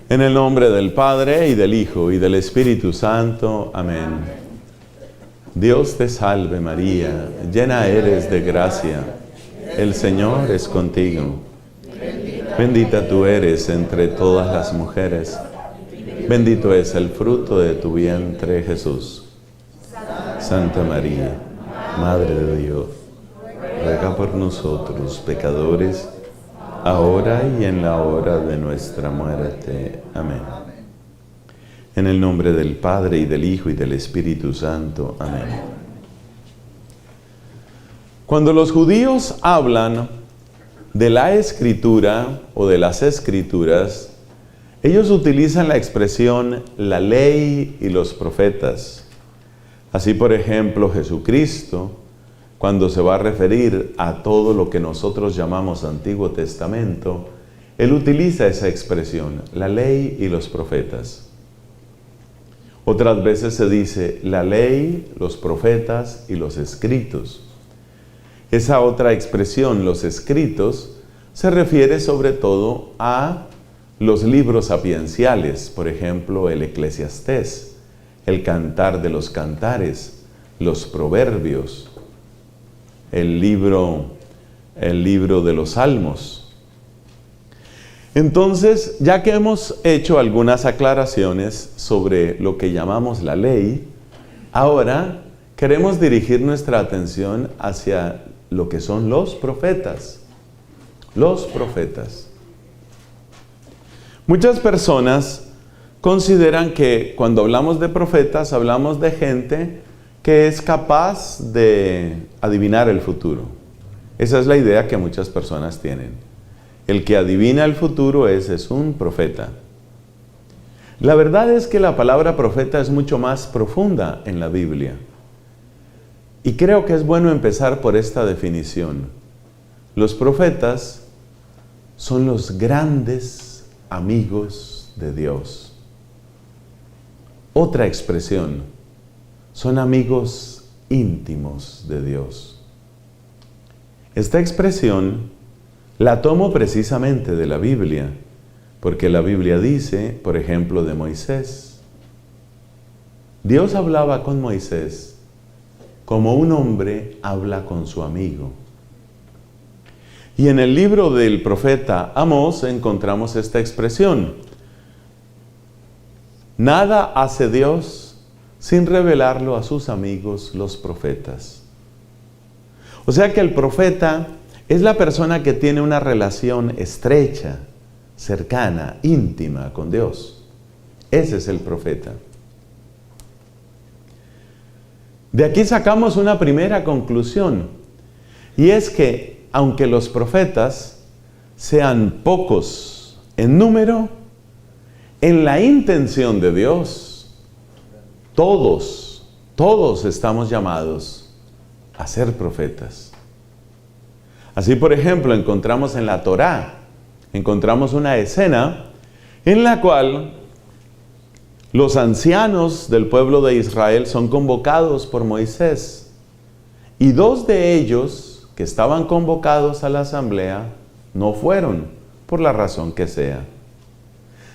En el nombre del Padre, y del Hijo, y del Espíritu Santo. Amén. Dios te salve María, llena eres de gracia. El Señor es contigo. Bendita tú eres entre todas las mujeres. Bendito es el fruto de tu vientre, Jesús. Santa María, Madre de Dios, ruega por nosotros pecadores, ahora y en la hora de nuestra muerte. Amén. En el nombre del Padre, y del Hijo, y del Espíritu Santo. Amén. Cuando los judíos hablan de la Escritura o de las Escrituras, ellos utilizan la expresión la ley y los profetas. Así, por ejemplo, Jesucristo, cuando se va a referir a todo lo que nosotros llamamos Antiguo Testamento, Él utiliza esa expresión, la ley y los profetas. Otras veces se dice la ley, los profetas y los escritos. Esa otra expresión, los escritos, se refiere sobre todo a los libros sapienciales, por ejemplo, el Eclesiastés, el Cantar de los Cantares, los Proverbios, el libro de los Salmos. Entonces, ya que hemos hecho algunas aclaraciones sobre lo que llamamos la ley, ahora queremos dirigir nuestra atención hacia lo que son los profetas. Los profetas. Muchas personas consideran que cuando hablamos de profetas, hablamos de gente que es capaz de adivinar el futuro. Esa es la idea que muchas personas tienen. El que adivina el futuro es un profeta. La verdad es que la palabra profeta es mucho más profunda en la Biblia. Y creo que es bueno empezar por esta definición. Los profetas son los grandes amigos de Dios. Otra expresión, son amigos íntimos de Dios. Esta expresión la tomo precisamente de la Biblia, porque la Biblia dice, por ejemplo, de Moisés. Dios hablaba con Moisés como un hombre habla con su amigo. Y en el libro del profeta Amós encontramos esta expresión. Nada hace Dios sin revelarlo a sus amigos, los profetas. O sea que el profeta es la persona que tiene una relación estrecha, cercana, íntima con Dios. Ese es el profeta. De aquí sacamos una primera conclusión, y es que aunque los profetas sean pocos en número, en la intención de Dios, todos estamos llamados a ser profetas. Así, por ejemplo, encontramos en la Torá, encontramos una escena en la cual los ancianos del pueblo de Israel son convocados por Moisés. Y dos de ellos, que estaban convocados a la asamblea, no fueron, por la razón que sea.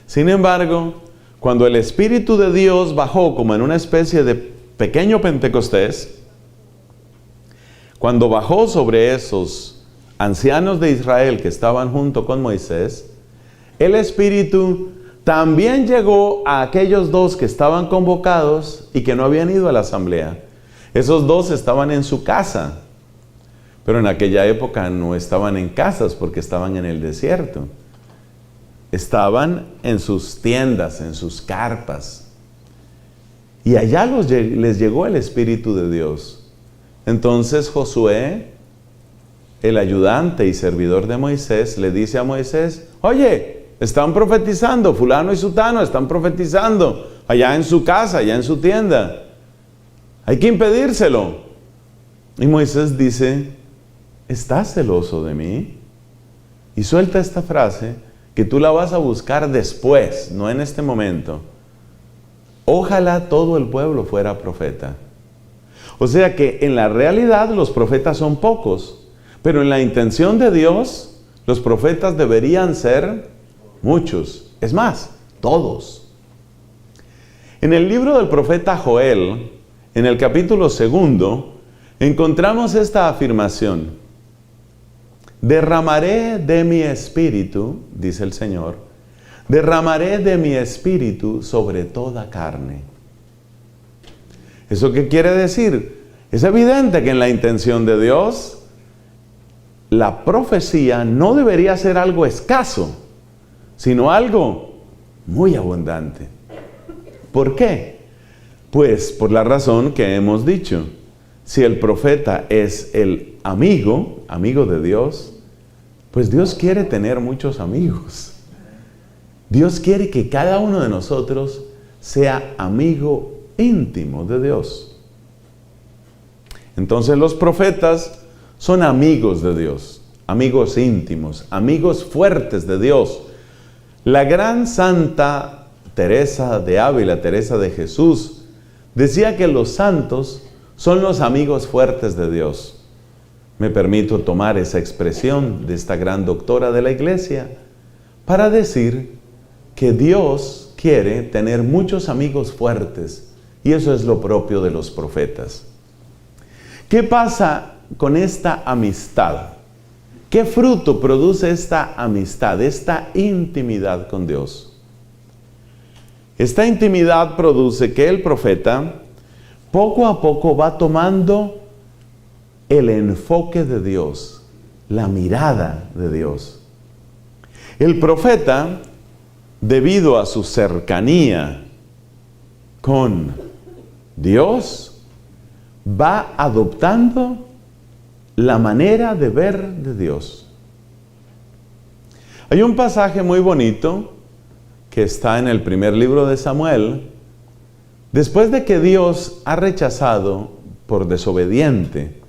Sin embargo, cuando el Espíritu de Dios bajó como en una especie de pequeño Pentecostés, cuando bajó sobre esos ancianos de Israel que estaban junto con Moisés, el Espíritu también llegó a aquellos dos que estaban convocados y que no habían ido a la asamblea. Esos dos estaban en su casa, pero en aquella época no estaban en casas porque estaban en el desierto. Estaban en sus tiendas, en sus carpas. Y allá les llegó el Espíritu de Dios. Entonces Josué, el ayudante y servidor de Moisés, le dice a Moisés, oye, están profetizando, fulano y sutano están profetizando allá en su casa, allá en su tienda. Hay que impedírselo. Y Moisés dice, ¿estás celoso de mí? Y suelta esta frase que tú la vas a buscar después, no en este momento. Ojalá todo el pueblo fuera profeta. O sea que en la realidad los profetas son pocos, pero en la intención de Dios, los profetas deberían ser muchos. Es más, todos. En el libro del profeta Joel, en el capítulo 2, encontramos esta afirmación: derramaré de mi espíritu, dice el Señor, derramaré de mi espíritu sobre toda carne. ¿Eso qué quiere decir? Es evidente que en la intención de Dios, la profecía no debería ser algo escaso, sino algo muy abundante. ¿Por qué? Pues por la razón que hemos dicho. Si el profeta es el amigo de Dios, pues Dios quiere tener muchos amigos. Dios quiere que cada uno de nosotros sea amigo íntimo de Dios. Entonces los profetas son amigos de Dios, amigos íntimos, amigos fuertes de Dios. La gran Santa Teresa de Ávila, Teresa de Jesús, decía que los santos son los amigos fuertes de Dios. Me permito tomar esa expresión de esta gran doctora de la Iglesia para decir que Dios quiere tener muchos amigos fuertes, y eso es lo propio de los profetas. ¿Qué pasa con esta amistad? ¿Qué fruto produce esta amistad, esta intimidad con Dios? Esta intimidad produce que el profeta poco a poco va tomando el enfoque de Dios, la mirada de Dios. El profeta, debido a su cercanía con Dios, va adoptando la manera de ver de Dios. Hay un pasaje muy bonito que está en el primer libro de Samuel. Después de que Dios ha rechazado por desobediente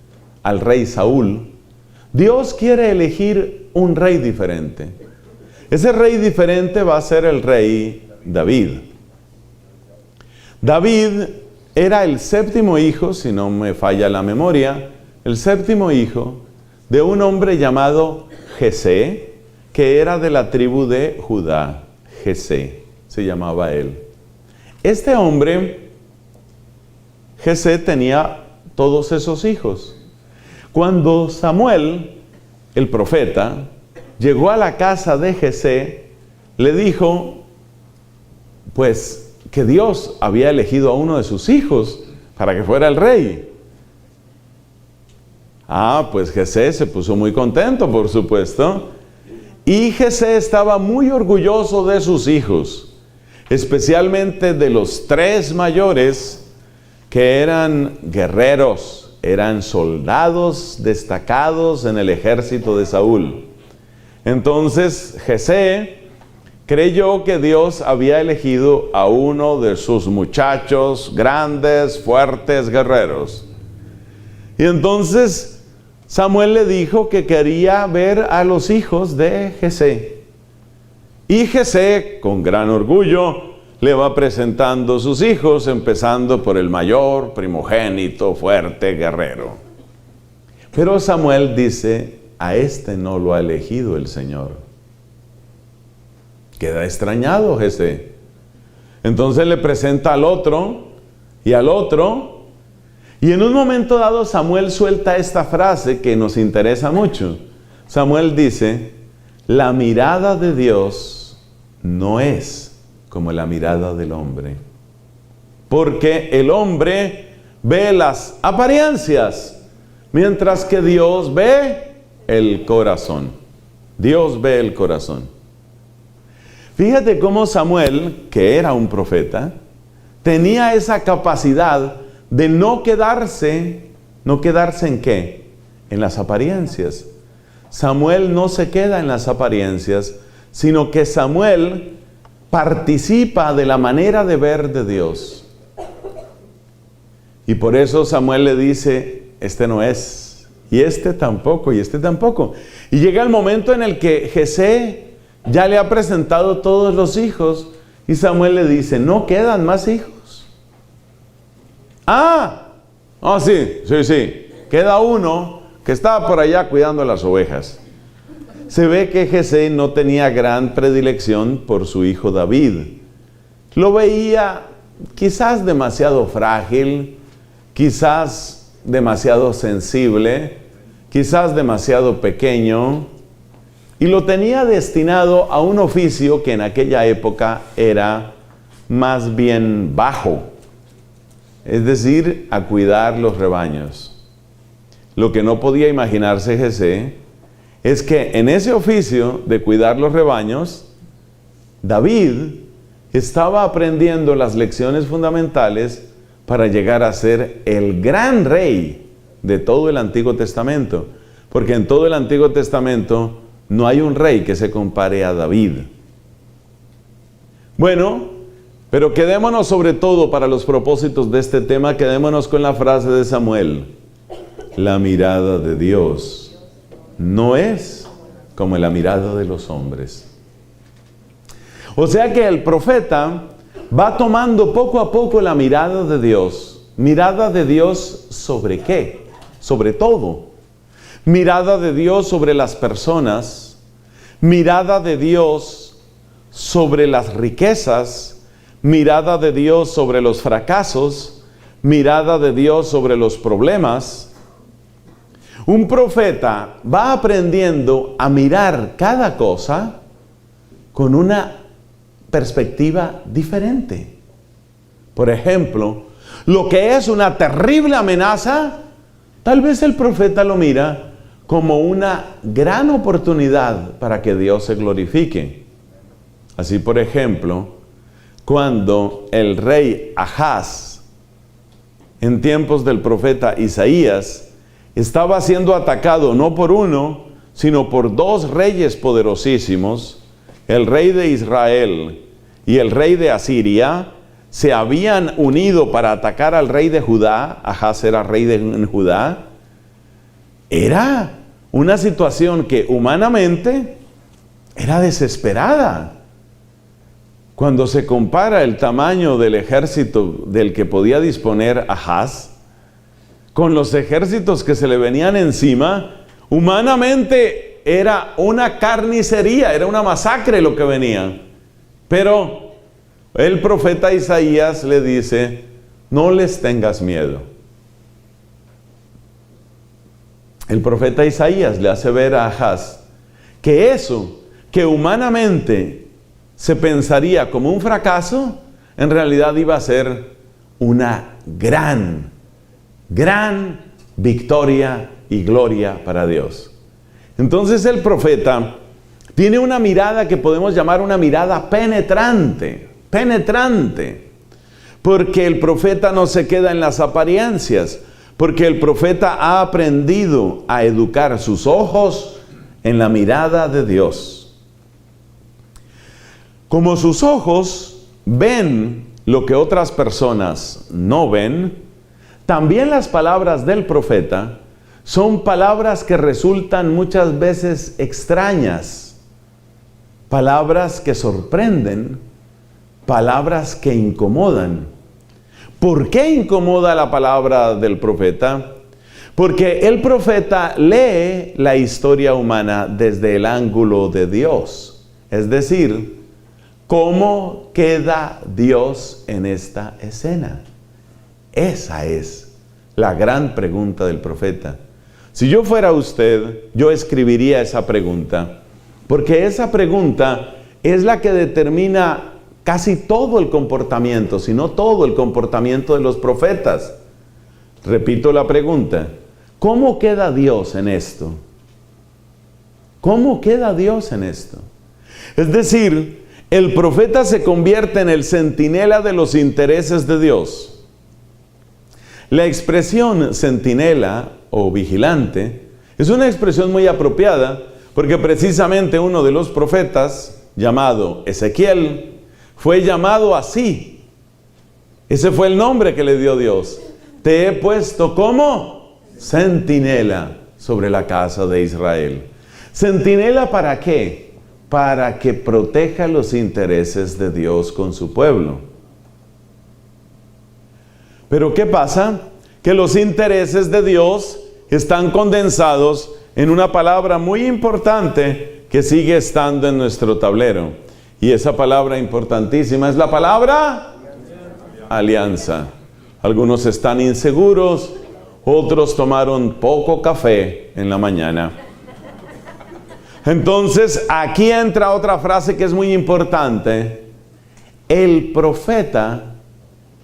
al rey Saúl, Dios quiere elegir un rey diferente. Ese rey diferente va a ser el rey David. David era el 7º hijo, si no me falla la memoria, el 7º hijo de un hombre llamado Jesé, que era de la tribu de Judá. Jesé se llamaba él. Este hombre, Jesé, tenía todos esos hijos. Cuando Samuel, el profeta, llegó a la casa de Jesé, le dijo, pues, que Dios había elegido a uno de sus hijos para que fuera el rey. Pues Jesé se puso muy contento, por supuesto. Y Jesé estaba muy orgulloso de sus hijos, especialmente de los 3 mayores, que eran guerreros, eran soldados destacados en el ejército de Saúl. Entonces Jesé creyó que Dios había elegido a uno de sus muchachos grandes, fuertes, guerreros. Y entonces Samuel le dijo que quería ver a los hijos de Jesé. Y Jesé, con gran orgullo, le va presentando sus hijos, empezando por el mayor, primogénito, fuerte, guerrero. Pero Samuel dice, a este no lo ha elegido el Señor. Queda extrañado Jesé. Entonces le presenta al otro y al otro. Y en un momento dado Samuel suelta esta frase que nos interesa mucho. Samuel dice, la mirada de Dios no es como la mirada del hombre. Porque el hombre ve las apariencias, mientras que Dios ve el corazón. Dios ve el corazón. Fíjate cómo Samuel, que era un profeta, tenía esa capacidad de no quedarse ¿en qué? En las apariencias. Samuel no se queda en las apariencias, sino que Samuel participa de la manera de ver de Dios. Y por eso Samuel le dice, este no es, y este tampoco, y este tampoco. Y llega el momento en el que Jesé ya le ha presentado todos los hijos, y Samuel le dice, no quedan más hijos. Sí, queda uno que estaba por allá cuidando las ovejas. Se ve que Jesé no tenía gran predilección por su hijo David, lo veía quizás demasiado frágil, quizás demasiado sensible, quizás demasiado pequeño, y lo tenía destinado a un oficio que en aquella época era más bien bajo, es decir, a cuidar los rebaños. Lo que no podía imaginarse Jesé es que en ese oficio de cuidar los rebaños, David estaba aprendiendo las lecciones fundamentales para llegar a ser el gran rey de todo el Antiguo Testamento, porque en todo el Antiguo Testamento no hay un rey que se compare a David. Bueno, pero quedémonos sobre todo para los propósitos de este tema, quedémonos con la frase de Samuel: la mirada de Dios no es como la mirada de los hombres. O sea que el profeta va tomando poco a poco la mirada de Dios. ¿Mirada de Dios sobre qué? Sobre todo. Mirada de Dios sobre las personas. Mirada de Dios sobre las riquezas. Mirada de Dios sobre los fracasos. Mirada de Dios sobre los problemas. Un profeta va aprendiendo a mirar cada cosa con una perspectiva diferente. Por ejemplo, lo que es una terrible amenaza, tal vez el profeta lo mira como una gran oportunidad para que Dios se glorifique. Así, por ejemplo, cuando el rey Ahaz, en tiempos del profeta Isaías, estaba siendo atacado no por uno, sino por dos reyes poderosísimos, el rey de Israel y el rey de Asiria, se habían unido para atacar al rey de Judá. Ahaz era rey de Judá. Era una situación que humanamente era desesperada. Cuando se compara el tamaño del ejército del que podía disponer Ahaz con los ejércitos que se le venían encima, humanamente era una carnicería, era una masacre lo que venía. Pero el profeta Isaías le dice: no les tengas miedo. El profeta Isaías le hace ver a Ahaz que eso que humanamente se pensaría como un fracaso, en realidad iba a ser una gran victoria y gloria para Dios. Entonces el profeta tiene una mirada que podemos llamar una mirada penetrante, porque el profeta no se queda en las apariencias, porque el profeta ha aprendido a educar sus ojos en la mirada de Dios. Como sus ojos ven lo que otras personas no ven, también las palabras del profeta son palabras que resultan muchas veces extrañas, palabras que sorprenden, palabras que incomodan. ¿Por qué incomoda la palabra del profeta? Porque el profeta lee la historia humana desde el ángulo de Dios. Es decir, ¿cómo queda Dios en esta escena? Esa es la gran pregunta del profeta. Si yo fuera usted, yo escribiría esa pregunta, porque esa pregunta es la que determina casi todo el comportamiento, si no todo el comportamiento de los profetas. Repito la pregunta: ¿cómo queda Dios en esto? ¿Cómo queda Dios en esto? Es decir, el profeta se convierte en el centinela de los intereses de Dios. La expresión centinela o vigilante es una expresión muy apropiada, porque precisamente uno de los profetas, llamado Ezequiel, fue llamado así. Ese fue el nombre que le dio Dios. Te he puesto como centinela sobre la casa de Israel. ¿Centinela para qué? Para que proteja los intereses de Dios con su pueblo. Pero ¿qué pasa? Que los intereses de Dios están condensados en una palabra muy importante que sigue estando en nuestro tablero. Y esa palabra importantísima es la palabra alianza. Algunos están inseguros, otros tomaron poco café en la mañana. Entonces, aquí entra otra frase que es muy importante. El profeta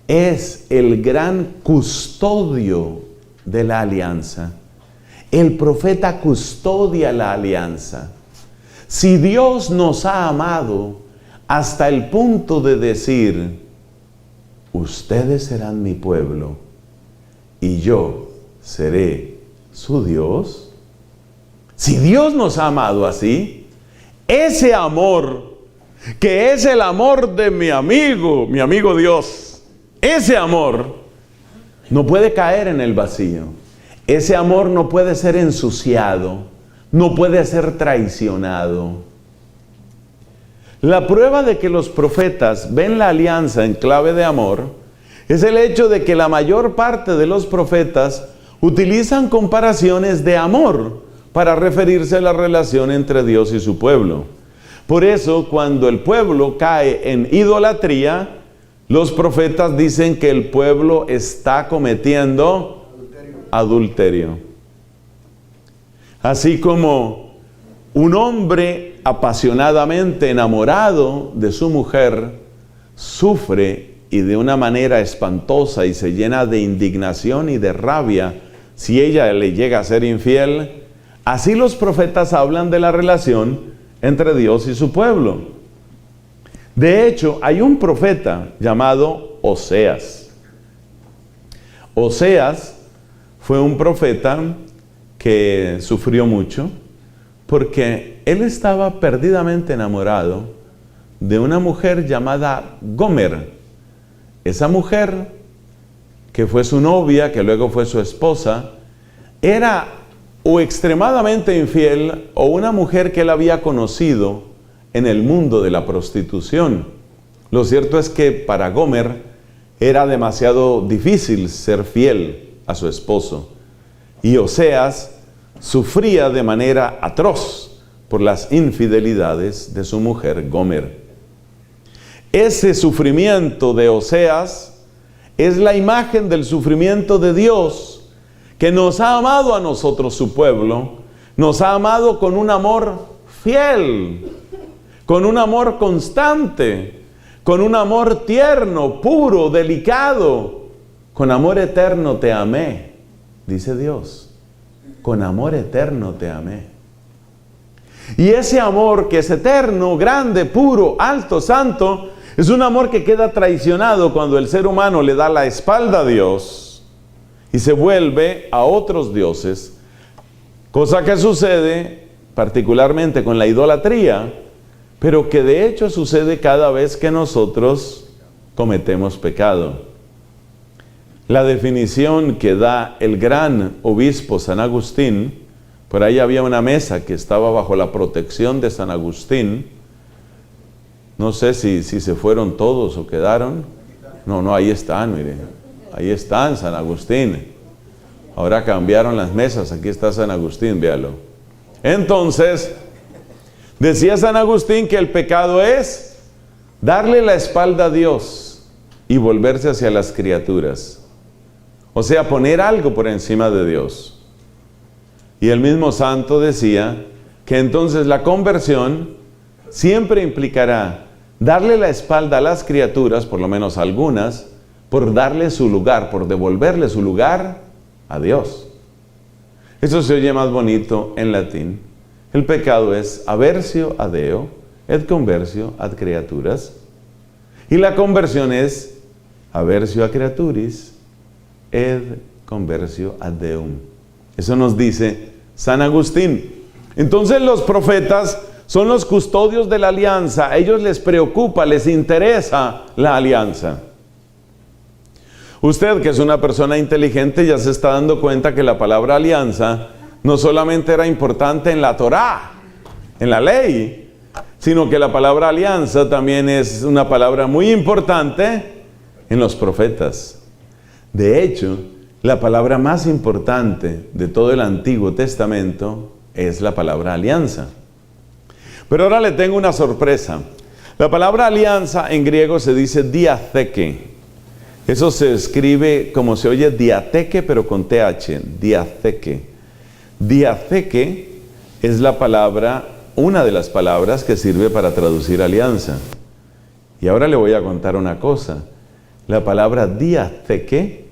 es el gran custodio de la alianza. El profeta custodia la alianza. Si Dios nos ha amado hasta el punto de decir, ustedes serán mi pueblo y yo seré su Dios. Si Dios nos ha amado así, ese amor, que es el amor de mi amigo Dios, ese amor no puede caer en el vacío. Ese amor no puede ser ensuciado, no puede ser traicionado. La prueba de que los profetas ven la alianza en clave de amor es el hecho de que la mayor parte de los profetas utilizan comparaciones de amor para referirse a la relación entre Dios y su pueblo. Por eso, cuando el pueblo cae en idolatría, los profetas dicen que el pueblo está cometiendo adulterio. Así como un hombre apasionadamente enamorado de su mujer sufre y de una manera espantosa y se llena de indignación y de rabia si ella le llega a ser infiel, así los profetas hablan de la relación entre Dios y su pueblo. De hecho, hay un profeta llamado Oseas. Oseas fue un profeta que sufrió mucho porque él estaba perdidamente enamorado de una mujer llamada Gomer. Esa mujer, que fue su novia, que luego fue su esposa, era o extremadamente infiel o una mujer que él había conocido en el mundo de la prostitución. Lo cierto es que para Gomer era demasiado difícil ser fiel a su esposo. Y Oseas sufría de manera atroz por las infidelidades de su mujer Gomer. Ese sufrimiento de Oseas es la imagen del sufrimiento de Dios, que nos ha amado a nosotros, su pueblo, nos ha amado con un amor fiel, con un amor constante, con un amor tierno, puro, delicado. Con amor eterno te amé, dice Dios. Con amor eterno te amé. Y ese amor que es eterno, grande, puro, alto, santo, es un amor que queda traicionado cuando el ser humano le da la espalda a Dios y se vuelve a otros dioses, cosa que sucede particularmente con la idolatría, pero que de hecho sucede cada vez que nosotros cometemos pecado. La definición que da el gran obispo San Agustín, por ahí había una mesa que estaba bajo la protección de San Agustín, no sé si se fueron todos o quedaron. No, ahí están, mire. Ahí están, San Agustín. Ahora cambiaron las mesas, aquí está San Agustín, véalo. Entonces, decía San Agustín que el pecado es darle la espalda a Dios y volverse hacia las criaturas. O sea, poner algo por encima de Dios. Y el mismo santo decía que entonces la conversión siempre implicará darle la espalda a las criaturas, por lo menos algunas, por darle su lugar, por devolverle su lugar a Dios. Eso se oye más bonito en latín. El pecado es aversio a Deo, et conversio ad creaturas. Y la conversión es aversio a creaturis, et conversio ad Deum. Eso nos dice San Agustín. Entonces los profetas son los custodios de la alianza. A ellos les preocupa, les interesa la alianza. Usted, que es una persona inteligente, ya se está dando cuenta que la palabra alianza no solamente era importante en la Torá, en la ley, sino que la palabra alianza también es una palabra muy importante en los profetas. De hecho, la palabra más importante de todo el Antiguo Testamento es la palabra alianza. Pero ahora le tengo una sorpresa. La palabra alianza en griego se dice diatheke. Eso se escribe como se oye diateque, pero con TH, diatheke. Diatheke es la palabra, una de las palabras que sirve para traducir alianza. Y ahora le voy a contar una cosa. La palabra diatheke,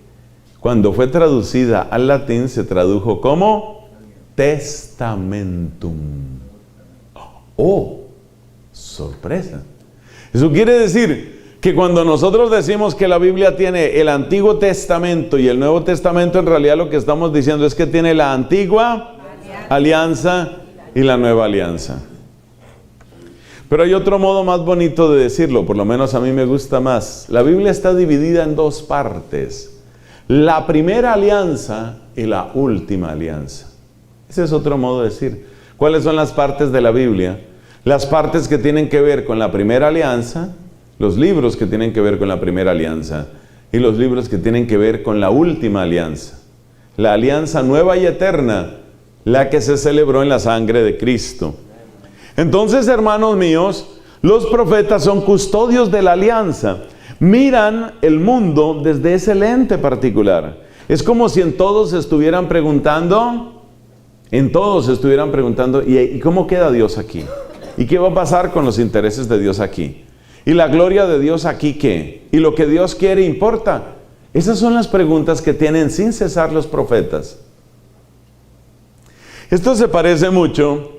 cuando fue traducida al latín, se tradujo como testamentum. ¡Oh! ¡Sorpresa! Eso quiere decir que cuando nosotros decimos que la Biblia tiene el Antiguo Testamento y el Nuevo Testamento, en realidad lo que estamos diciendo es que tiene la Antigua Alianza y la Nueva Alianza. Pero hay otro modo más bonito de decirlo, por lo menos a mí me gusta más. La Biblia está dividida en dos partes: la primera alianza y la última alianza. Ese es otro modo de decir. ¿Cuáles son las partes de la Biblia? Las partes que tienen que ver con la primera alianza, los libros que tienen que ver con la primera alianza, y los libros que tienen que ver con la última alianza. La alianza nueva y eterna, la que se celebró en la sangre de Cristo. Entonces, hermanos míos, los profetas son custodios de la alianza. Miran el mundo desde ese lente particular. Es como si en todos estuvieran preguntando, ¿y cómo queda Dios aquí? ¿Y qué va a pasar con los intereses de Dios aquí? ¿Y la gloria de Dios aquí qué? ¿Y lo que Dios quiere importa? Esas son las preguntas que tienen sin cesar los profetas. Esto se parece mucho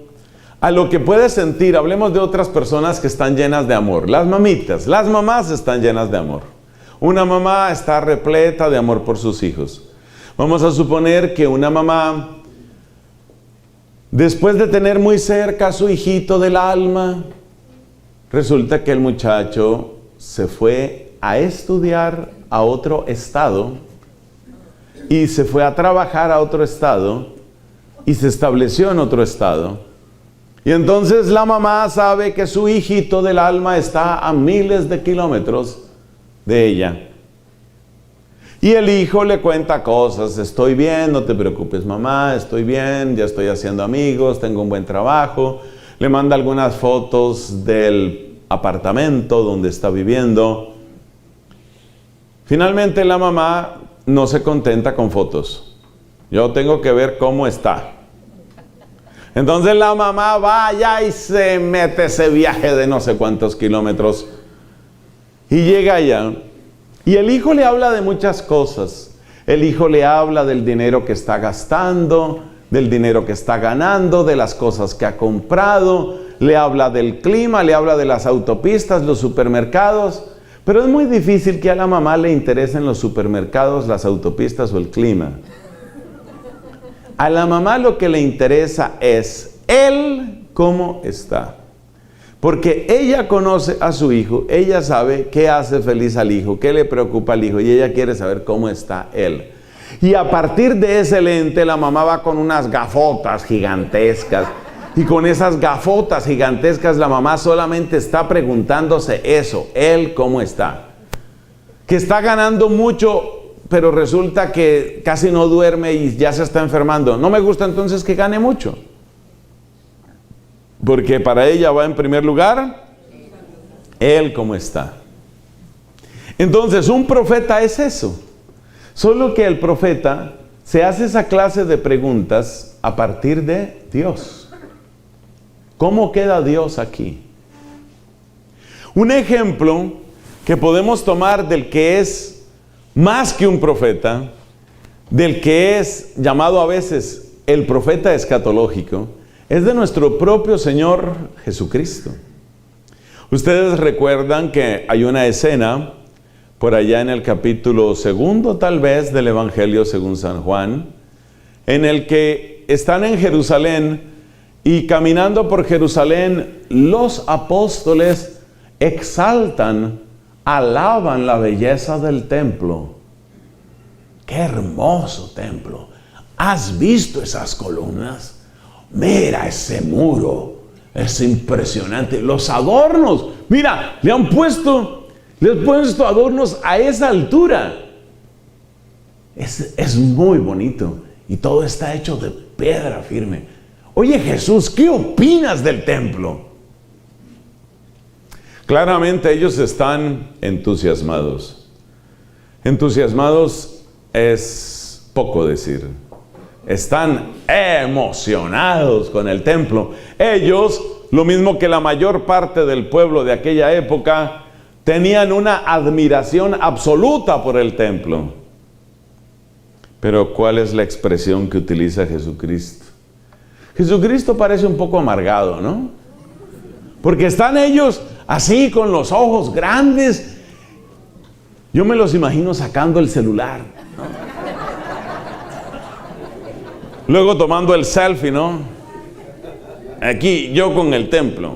a lo que puedes sentir. Hablemos de otras personas que están llenas de amor. Las mamitas, las mamás están llenas de amor. Una mamá está repleta de amor por sus hijos. Vamos a suponer que una mamá, después de tener muy cerca a su hijito del alma, resulta que el muchacho se fue a estudiar a otro estado y se fue a trabajar a otro estado y se estableció en otro estado. Y entonces la mamá sabe que su hijito del alma está a miles de kilómetros de ella. Y el hijo le cuenta cosas: estoy bien, no te preocupes mamá, estoy bien, ya estoy haciendo amigos, tengo un buen trabajo. Le manda algunas fotos del apartamento donde está viviendo. Finalmente la mamá no se contenta con fotos. Yo tengo que ver cómo está. Entonces la mamá va allá y se mete ese viaje de no sé cuántos kilómetros. Y llega allá. Y el hijo le habla de muchas cosas. El hijo le habla del dinero que está gastando, del dinero que está ganando, de las cosas que ha comprado. Le habla del clima, le habla de las autopistas, los supermercados. Pero es muy difícil que a la mamá le interesen los supermercados, las autopistas o el clima. A la mamá lo que le interesa es él cómo está. Porque ella conoce a su hijo, ella sabe qué hace feliz al hijo, qué le preocupa al hijo, y ella quiere saber cómo está él. Y a partir de ese lente, la mamá va con unas gafotas gigantescas. Y con esas gafotas gigantescas, la mamá solamente está preguntándose eso: él cómo está. Que está ganando mucho, pero resulta que casi no duerme y ya se está enfermando. No me gusta entonces que gane mucho. Porque para ella va en primer lugar él cómo está. Entonces un profeta es eso. Solo que el profeta se hace esa clase de preguntas a partir de Dios. ¿Cómo queda Dios aquí? Un ejemplo que podemos tomar del que es más que un profeta, del que es llamado a veces el profeta escatológico, es de nuestro propio Señor Jesucristo. Ustedes recuerdan que hay una escena por allá en el capítulo 2, tal vez, del Evangelio según San Juan, en el que están en Jerusalén y caminando por Jerusalén, los apóstoles exaltan, alaban la belleza del templo. ¡Qué hermoso templo! ¿Has visto esas columnas? Mira ese muro, es impresionante. Los adornos, mira, le han puesto adornos a esa altura. Es muy bonito y todo está hecho de piedra firme. Oye Jesús, ¿qué opinas del templo? Claramente ellos están entusiasmados. Entusiasmados es poco decir. Están emocionados con el templo. Ellos, lo mismo que la mayor parte del pueblo de aquella época, tenían una admiración absoluta por el templo. Pero ¿cuál es la expresión que utiliza Jesucristo? Jesucristo parece un poco amargado, ¿no? Porque están ellos así con los ojos grandes. Yo me los imagino sacando el celular, ¿no? Luego tomando el selfie, ¿no? Aquí, yo con el templo.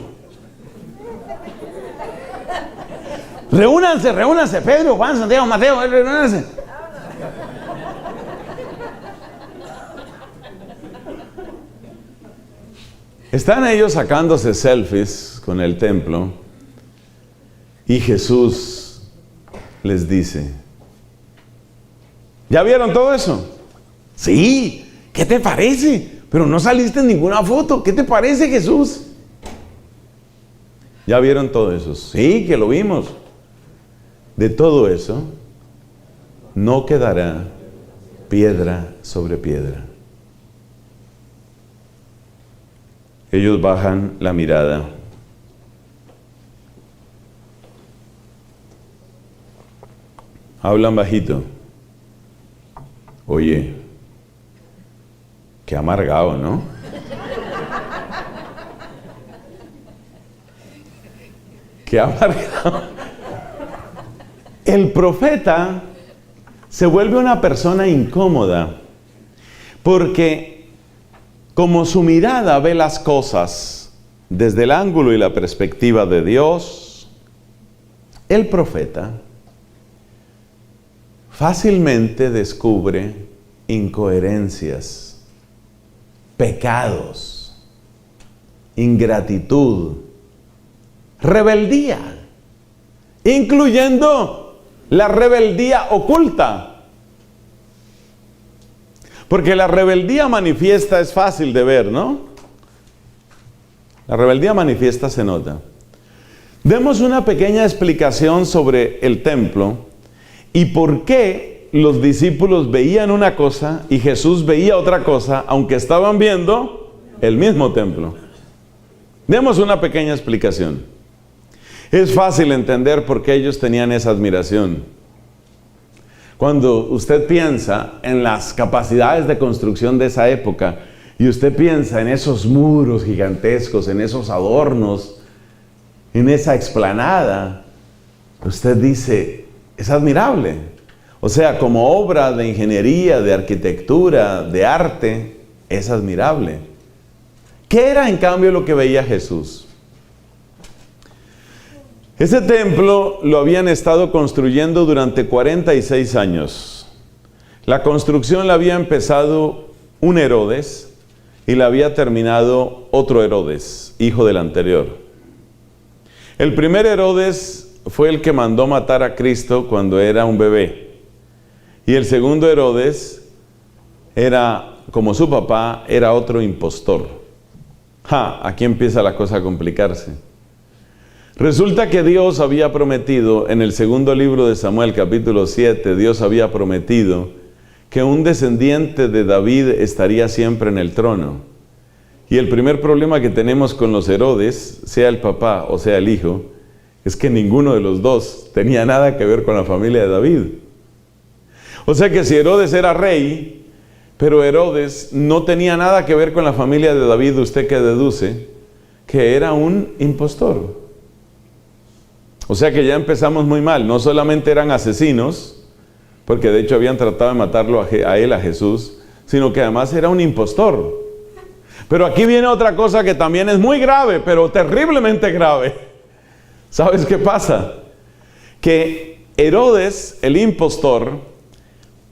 Reúnanse, Pedro, Juan, Santiago, Mateo, reúnanse. Están ellos sacándose selfies con el templo y Jesús les dice, ¿ya vieron todo eso? Sí. ¿Qué te parece? Pero no saliste en ninguna foto. ¿Qué te parece, Jesús? ¿Ya vieron todo eso? Sí, que lo vimos. De todo eso, no quedará piedra sobre piedra. Ellos bajan la mirada. Hablan bajito. Oye, qué amargado, ¿no? Qué amargado. El profeta se vuelve una persona incómoda porque como su mirada ve las cosas desde el ángulo y la perspectiva de Dios, el profeta fácilmente descubre incoherencias, pecados, ingratitud, rebeldía, incluyendo la rebeldía oculta. Porque la rebeldía manifiesta es fácil de ver, ¿no? La rebeldía manifiesta se nota. Demos una pequeña explicación sobre el templo y por qué los discípulos veían una cosa y Jesús veía otra cosa, aunque estaban viendo el mismo templo. Demos una pequeña explicación. Es fácil entender por qué ellos tenían esa admiración. Cuando usted piensa en las capacidades de construcción de esa época y usted piensa en esos muros gigantescos, en esos adornos, en esa explanada, usted dice, es admirable. O sea, como obra de ingeniería, de arquitectura, de arte, es admirable. ¿Qué era en cambio lo que veía Jesús? Ese templo lo habían estado construyendo durante 46 años. La construcción la había empezado un Herodes y la había terminado otro Herodes, hijo del anterior. El primer Herodes fue el que mandó matar a Cristo cuando era un bebé. Y el segundo Herodes era, como su papá, era otro impostor. Aquí empieza la cosa a complicarse. Resulta que Dios había prometido, en el segundo libro de Samuel, capítulo 7, Dios había prometido que un descendiente de David estaría siempre en el trono. Y el primer problema que tenemos con los Herodes, sea el papá o sea el hijo, es que ninguno de los dos tenía nada que ver con la familia de David. O sea que si Herodes era rey, pero Herodes no tenía nada que ver con la familia de David, ¿usted qué deduce? Que era un impostor. O sea que ya empezamos muy mal. No solamente eran asesinos, porque de hecho habían tratado de matarlo a él, a Jesús, sino que además era un impostor. Pero aquí viene otra cosa que también es muy grave, pero terriblemente grave. ¿Sabes qué pasa? Que Herodes, el impostor,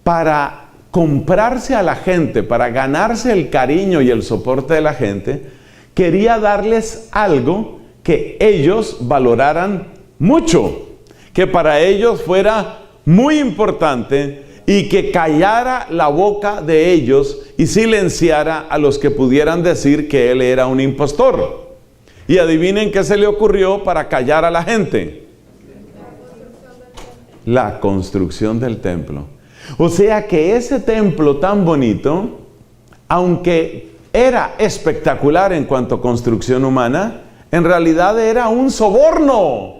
para comprarse a la gente, para ganarse el cariño y el soporte de la gente, quería darles algo que ellos valoraran mucho, que para ellos fuera muy importante y que callara la boca de ellos y silenciara a los que pudieran decir que él era un impostor. Y adivinen qué se le ocurrió para callar a la gente. La construcción del templo. O sea que ese templo tan bonito, aunque era espectacular en cuanto a construcción humana, en realidad era un soborno.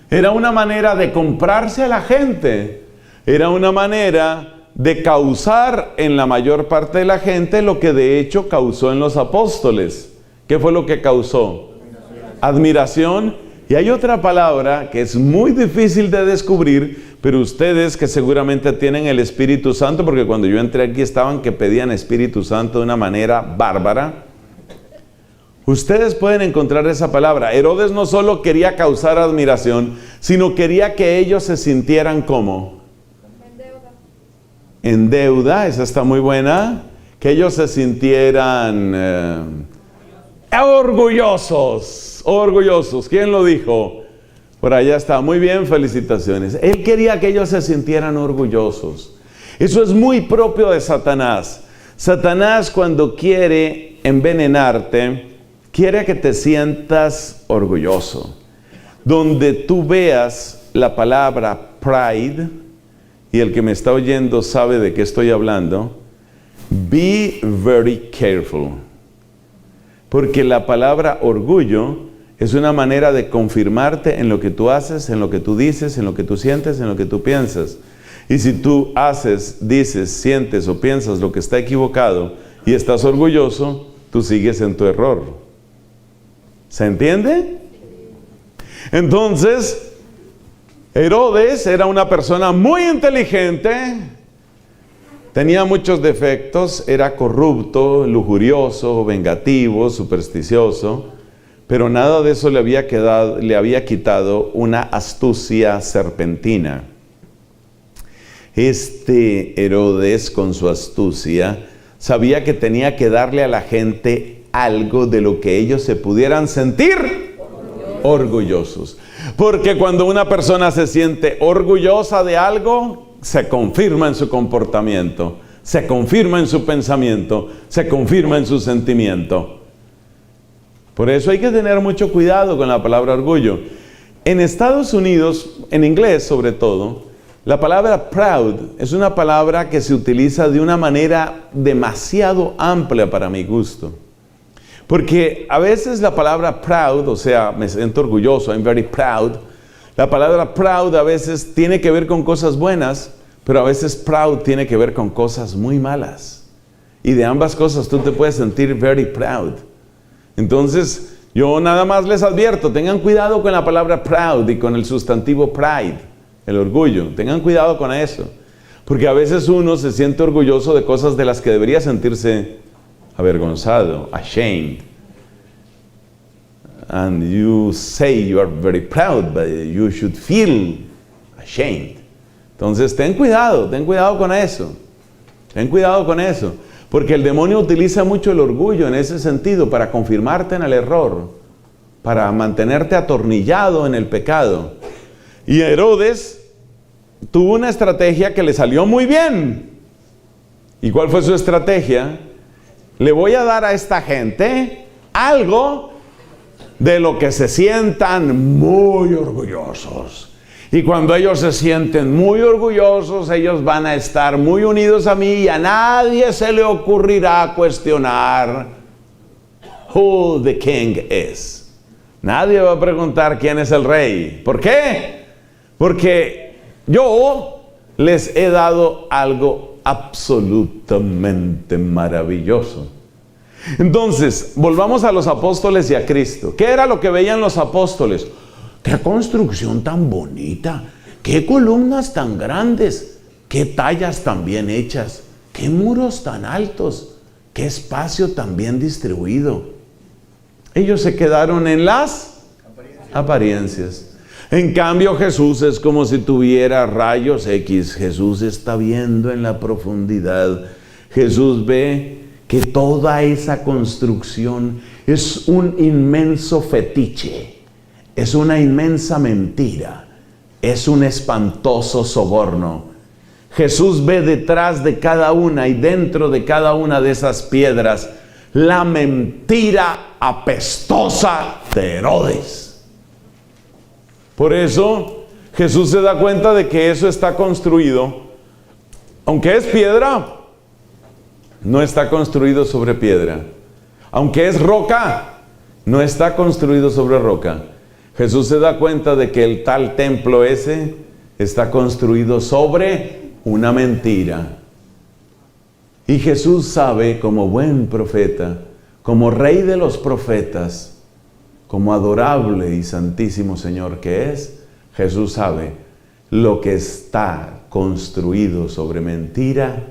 Era una manera de comprarse a la gente. Era una manera de causar en la mayor parte de la gente lo que de hecho causó en los apóstoles. ¿Qué fue lo que causó? Admiración. Y hay otra palabra que es muy difícil de descubrir, pero ustedes que seguramente tienen el Espíritu Santo, porque cuando yo entré aquí estaban que pedían Espíritu Santo de una manera bárbara. Ustedes pueden encontrar esa palabra. Herodes no solo quería causar admiración, sino quería que ellos se sintieran como en deuda, esa está muy buena, que ellos se sintieran orgullosos. ¿Quién lo dijo? Por allá está, muy bien, felicitaciones. Él quería que ellos se sintieran orgullosos. Eso es muy propio de Satanás. Satanás, cuando quiere envenenarte, quiere que te sientas orgulloso. Donde tú veas la palabra pride, y el que me está oyendo sabe de qué estoy hablando, be very careful. Porque la palabra orgullo es una manera de confirmarte en lo que tú haces, en lo que tú dices, en lo que tú sientes, en lo que tú piensas. Y si tú haces, dices, sientes o piensas lo que está equivocado y estás orgulloso, tú sigues en tu error. ¿Se entiende? Entonces, Herodes era una persona muy inteligente, tenía muchos defectos, era corrupto, lujurioso, vengativo, supersticioso, pero nada de eso le había quitado una astucia serpentina. Este Herodes, con su astucia, sabía que tenía que darle a la gente algo de lo que ellos se pudieran sentir orgullosos. Porque cuando una persona se siente orgullosa de algo, se confirma en su comportamiento, se confirma en su pensamiento, se confirma en su sentimiento. Por eso hay que tener mucho cuidado con la palabra orgullo. En Estados Unidos, en inglés sobre todo, la palabra proud es una palabra que se utiliza de una manera demasiado amplia para mi gusto. Porque a veces la palabra proud, o sea, me siento orgulloso, I'm very proud. La palabra proud a veces tiene que ver con cosas buenas, pero a veces proud tiene que ver con cosas muy malas. Y de ambas cosas tú te puedes sentir very proud. Entonces, yo nada más les advierto, tengan cuidado con la palabra proud y con el sustantivo pride, el orgullo. Tengan cuidado con eso. Porque a veces uno se siente orgulloso de cosas de las que debería sentirse avergonzado, ashamed. And you say you are very proud, but you should feel ashamed. Entonces, ten cuidado con eso. Ten cuidado con eso. Porque el demonio utiliza mucho el orgullo en ese sentido para confirmarte en el error, para mantenerte atornillado en el pecado. Y Herodes tuvo una estrategia que le salió muy bien. ¿Y cuál fue su estrategia? Le voy a dar a esta gente algo de lo que se sientan muy orgullosos. Y cuando ellos se sienten muy orgullosos, ellos van a estar muy unidos a mí y a nadie se le ocurrirá cuestionar who the king is. Nadie va a preguntar quién es el rey. ¿Por qué? Porque yo les he dado algo absolutamente maravilloso. Entonces, volvamos a los apóstoles y a Cristo. ¿Qué era lo que veían los apóstoles? ¡Qué construcción tan bonita! ¡Qué columnas tan grandes! ¡Qué tallas tan bien hechas! ¡Qué muros tan altos! ¡Qué espacio tan bien distribuido! Ellos se quedaron en las apariencias. En cambio, Jesús es como si tuviera rayos X. Jesús está viendo en la profundidad. Jesús ve que toda esa construcción es un inmenso fetiche. Es una inmensa mentira, es un espantoso soborno. Jesús ve detrás de cada una y dentro de cada una de esas piedras la mentira apestosa de Herodes. Por eso Jesús se da cuenta de que eso está construido, aunque es piedra, no está construido sobre piedra. Aunque es roca, no está construido sobre roca. Jesús se da cuenta de que el tal templo ese está construido sobre una mentira. Y Jesús sabe, como buen profeta, como rey de los profetas, como adorable y santísimo Señor que es, Jesús sabe lo que está construido sobre mentira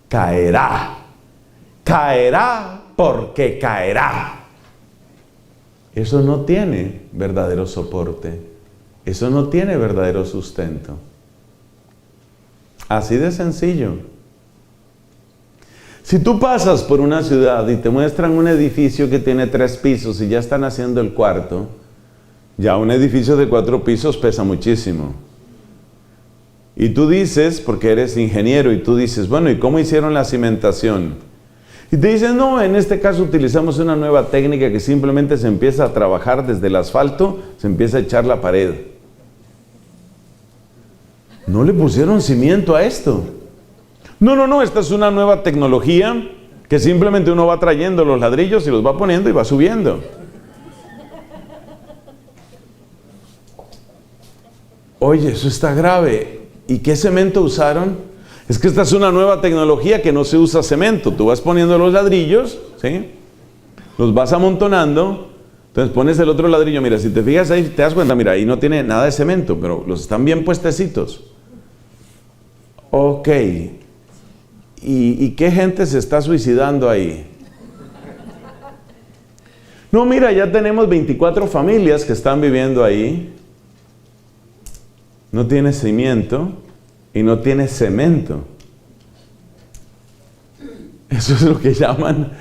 caerá. Caerá porque caerá. Eso no tiene verdadero soporte. Eso no tiene verdadero sustento. Así de sencillo. Si tú pasas por una ciudad y te muestran un edificio que tiene 3 pisos y ya están haciendo el cuarto, ya un edificio de 4 pisos pesa muchísimo. Y tú dices, porque eres ingeniero, y tú dices, bueno, ¿y cómo hicieron la cimentación? Y te dicen, no, en este caso utilizamos una nueva técnica que simplemente se empieza a trabajar desde el asfalto, se empieza a echar la pared. No le pusieron cimiento a esto. No, esta es una nueva tecnología que simplemente uno va trayendo los ladrillos y los va poniendo y va subiendo. Oye, eso está grave. ¿Y qué cemento usaron? Es que esta es una nueva tecnología que no se usa cemento. Tú vas poniendo los ladrillos, ¿sí? Los vas amontonando. Entonces pones el otro ladrillo. Mira, si te fijas ahí, te das cuenta, mira, ahí no tiene nada de cemento, pero los están bien puestecitos. Ok. ¿Y qué gente se está suicidando ahí? No, mira, ya tenemos 24 familias que están viviendo ahí. No tiene cimiento y no tiene cemento. Eso es lo que llaman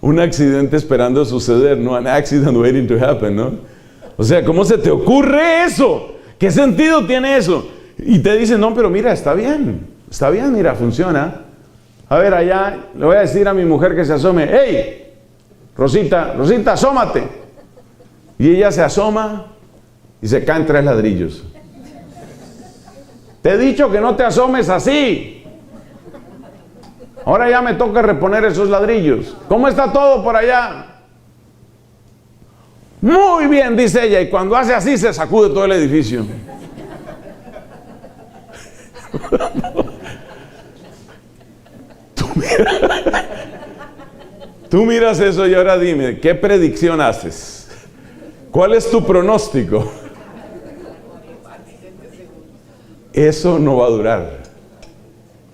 un accidente esperando suceder, no an accident waiting to happen, ¿no? O sea, ¿cómo se te ocurre eso? ¿Qué sentido tiene eso? Y te dicen, no, pero mira, está bien, mira, funciona. A ver, allá, le voy a decir a mi mujer que se asome. ¡Hey! Rosita, asómate. Y ella se asoma y se caen 3 ladrillos. Te he dicho que no te asomes así. Ahora ya me toca reponer esos ladrillos. ¿Cómo está todo por allá? Muy bien, dice ella. Y cuando hace así se sacude todo el edificio. Tú miras eso y ahora dime, ¿qué predicción haces? ¿Cuál es tu pronóstico? Eso no va a durar.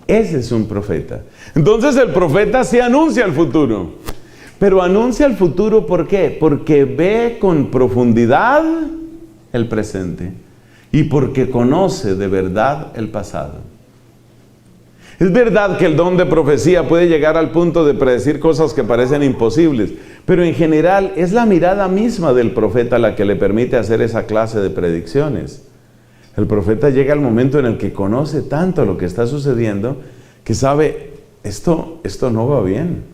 Ese es un profeta. Entonces el profeta sí anuncia el futuro. Pero anuncia el futuro, ¿por qué? Porque ve con profundidad el presente y porque conoce de verdad el pasado. Es verdad que el don de profecía puede llegar al punto de predecir cosas que parecen imposibles, pero en general es la mirada misma del profeta la que le permite hacer esa clase de predicciones. El profeta llega al momento en el que conoce tanto lo que está sucediendo que sabe, esto no va bien.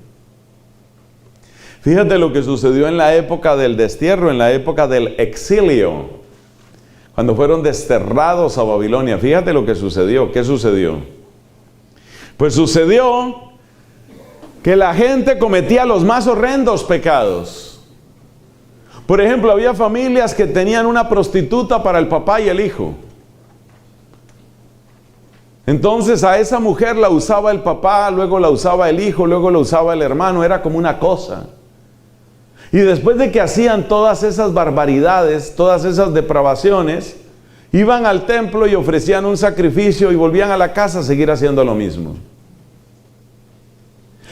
Fíjate lo que sucedió en la época del destierro, en la época del exilio, cuando fueron desterrados a Babilonia. Fíjate lo que sucedió. ¿Qué sucedió? Pues sucedió que la gente cometía los más horrendos pecados. Por ejemplo, había familias que tenían una prostituta para el papá y el hijo. Entonces a esa mujer la usaba el papá, luego la usaba el hijo, luego la usaba el hermano, era como una cosa. Y después de que hacían todas esas barbaridades, todas esas depravaciones, iban al templo y ofrecían un sacrificio y volvían a la casa a seguir haciendo lo mismo.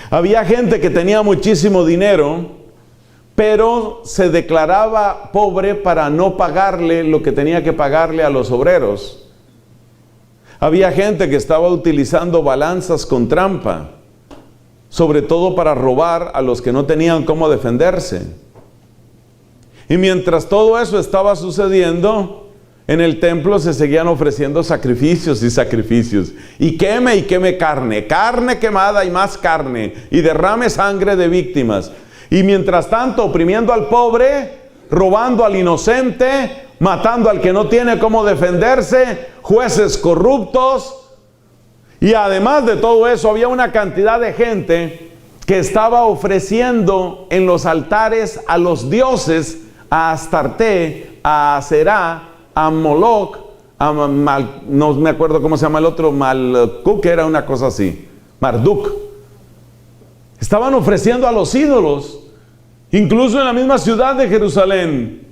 Había gente que tenía muchísimo dinero, pero se declaraba pobre para no pagarle lo que tenía que pagarle a los obreros. Había gente que estaba utilizando balanzas con trampa, sobre todo para robar a los que no tenían cómo defenderse. Y mientras todo eso estaba sucediendo, en el templo se seguían ofreciendo sacrificios y sacrificios. Y queme carne, carne quemada y más carne, y derrame sangre de víctimas. Y mientras tanto, oprimiendo al pobre, robando al inocente, matando al que no tiene cómo defenderse, jueces corruptos. Y además de todo eso, había una cantidad de gente que estaba ofreciendo en los altares a los dioses, a Astarte, a Aserá, a Moloch, no me acuerdo cómo se llama el otro, Malcuc, era una cosa así, Marduk. Estaban ofreciendo a los ídolos, incluso en la misma ciudad de Jerusalén.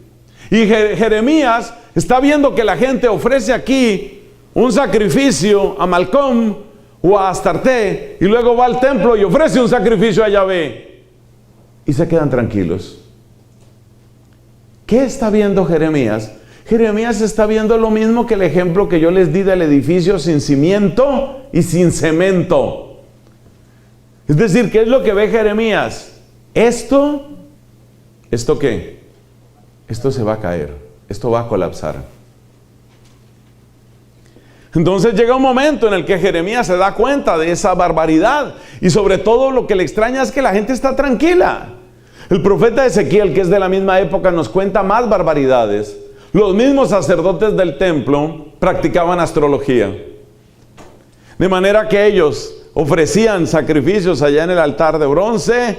Y Jeremías está viendo que la gente ofrece aquí un sacrificio a Malcom o a Astarte, y luego va al templo y ofrece un sacrificio a Yahvé, y se quedan tranquilos. ¿Qué está viendo Jeremías? Jeremías está viendo lo mismo que el ejemplo que yo les di del edificio sin cimiento y sin cemento. Es decir, ¿qué es lo que ve Jeremías? ¿Esto qué? Esto se va a caer, esto va a colapsar. Entonces llega un momento en el que Jeremías se da cuenta de esa barbaridad, y sobre todo lo que le extraña es que la gente está tranquila. El profeta Ezequiel, que es de la misma época, nos cuenta más barbaridades. Los mismos sacerdotes del templo practicaban astrología, de manera que ellos ofrecían sacrificios allá en el altar de bronce,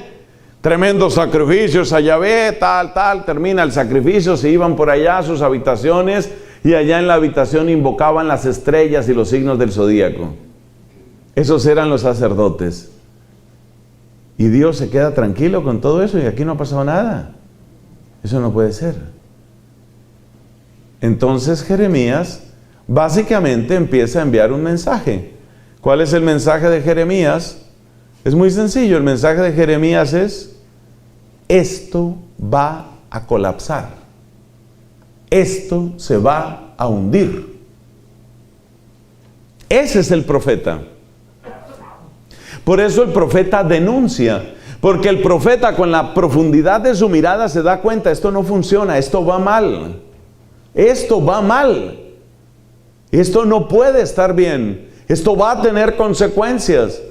tremendos sacrificios a Yahvé, tal, termina el sacrificio, se iban por allá a sus habitaciones, y allá en la habitación invocaban las estrellas y los signos del zodíaco. Esos eran los sacerdotes. Y Dios se queda tranquilo con todo eso, y aquí no ha pasado nada. Eso no puede ser. Entonces Jeremías básicamente empieza a enviar un mensaje. ¿Cuál es el mensaje de Jeremías? Es muy sencillo. El mensaje de Jeremías es: esto va a colapsar. Esto se va a hundir. Ese es el profeta. Por eso el profeta denuncia, porque el profeta, con la profundidad de su mirada, se da cuenta: esto no funciona, esto va mal. Esto va mal. Esto no puede estar bien. Esto va a tener consecuencias.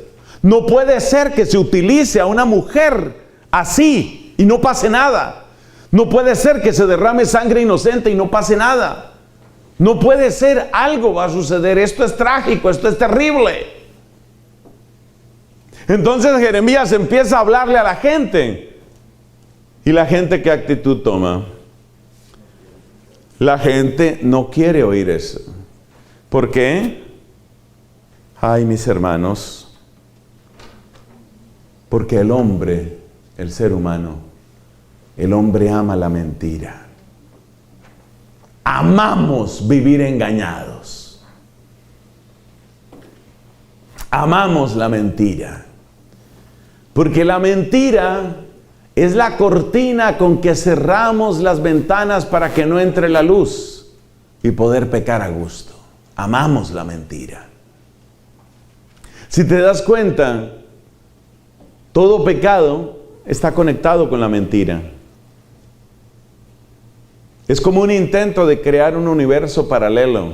No puede ser que se utilice a una mujer así y no pase nada. No puede ser que se derrame sangre inocente y no pase nada. No puede ser, algo va a suceder. Esto es trágico, esto es terrible. Entonces Jeremías empieza a hablarle a la gente. ¿Y la gente qué actitud toma? La gente no quiere oír eso. ¿Por qué? Ay, mis hermanos, porque el hombre, el ser humano, el hombre ama la mentira. Amamos vivir engañados. Amamos la mentira. Porque la mentira es la cortina con que cerramos las ventanas para que no entre la luz y poder pecar a gusto. Amamos la mentira. Si te das cuenta, todo pecado está conectado con la mentira. Es como un intento de crear un universo paralelo,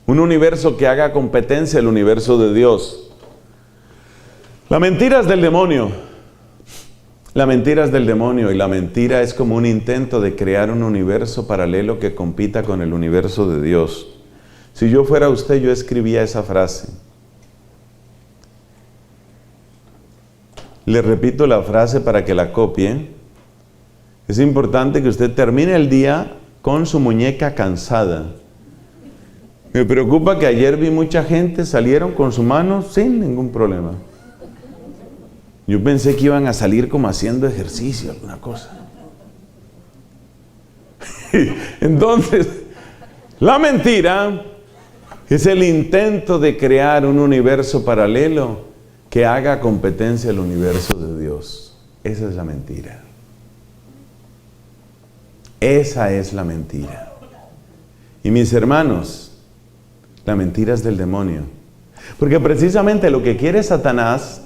un universo que haga competencia al universo de Dios. La mentira es del demonio. La mentira es del demonio, y la mentira es como un intento de crear un universo paralelo que compita con el universo de Dios. Si yo fuera usted, yo escribía esa frase. Le repito la frase para que la copie. Es importante que usted termine el día con su muñeca cansada. Me preocupa que ayer vi mucha gente, salieron con su mano sin ningún problema. Yo pensé que iban a salir como haciendo ejercicio, alguna cosa. Entonces, la mentira es el intento de crear un universo paralelo que haga competencia al universo de Dios. Esa es la mentira. Esa es la mentira. Y mis hermanos, la mentira es del demonio. Porque precisamente lo que quiere Satanás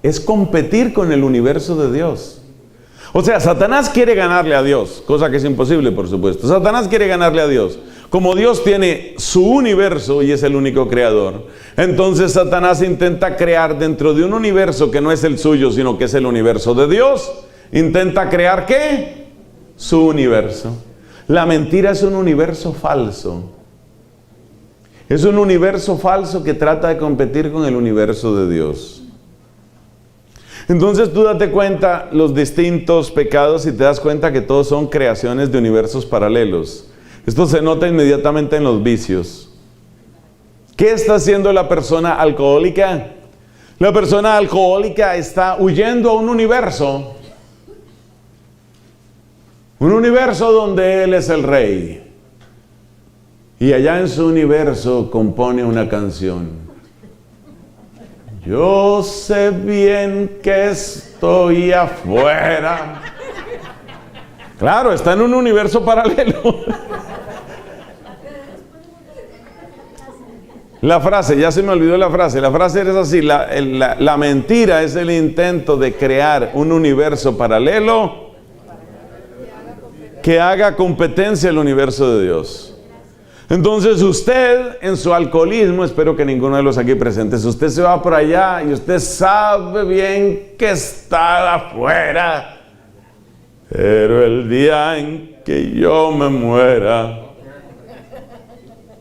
es competir con el universo de Dios. O sea, Satanás quiere ganarle a Dios, cosa que es imposible, por supuesto. Satanás quiere ganarle a Dios. Como Dios tiene su universo y es el único creador, entonces Satanás intenta crear dentro de un universo que no es el suyo, sino que es el universo de Dios. ¿Intenta crear qué? Su universo. La mentira es un universo falso. Es un universo falso que trata de competir con el universo de Dios. Entonces tú date cuenta los distintos pecados y te das cuenta que todos son creaciones de universos paralelos. Esto se nota inmediatamente en los vicios. ¿Qué está haciendo la persona alcohólica? La persona alcohólica está huyendo a un universo donde él es el rey. Y allá en su universo compone una canción. Yo sé bien que estoy afuera. Claro, está en un universo paralelo. La frase, ya se me olvidó la frase es así, la mentira es el intento de crear un universo paralelo que haga competencia al universo de Dios. Entonces usted en su alcoholismo, espero que ninguno de los aquí presentes, usted se va por allá y usted sabe bien que está afuera, pero el día en que yo me muera,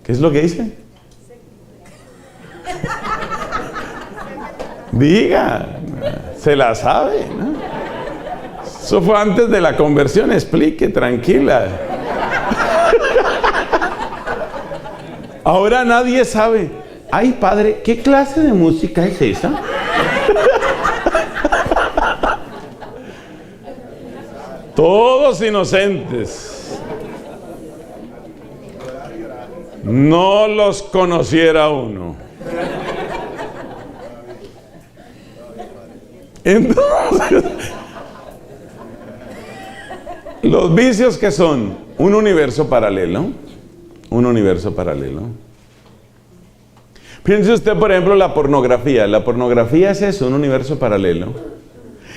¿qué es lo que dice? Diga, se la sabe, ¿no? Eso fue antes de la conversión, explique, tranquila. Ahora nadie sabe. Ay, padre, ¿qué clase de música es esa? Todos inocentes. No los conociera uno. Entonces, los vicios que son un universo paralelo, Piense usted, por ejemplo, la pornografía. La pornografía es eso, un universo paralelo.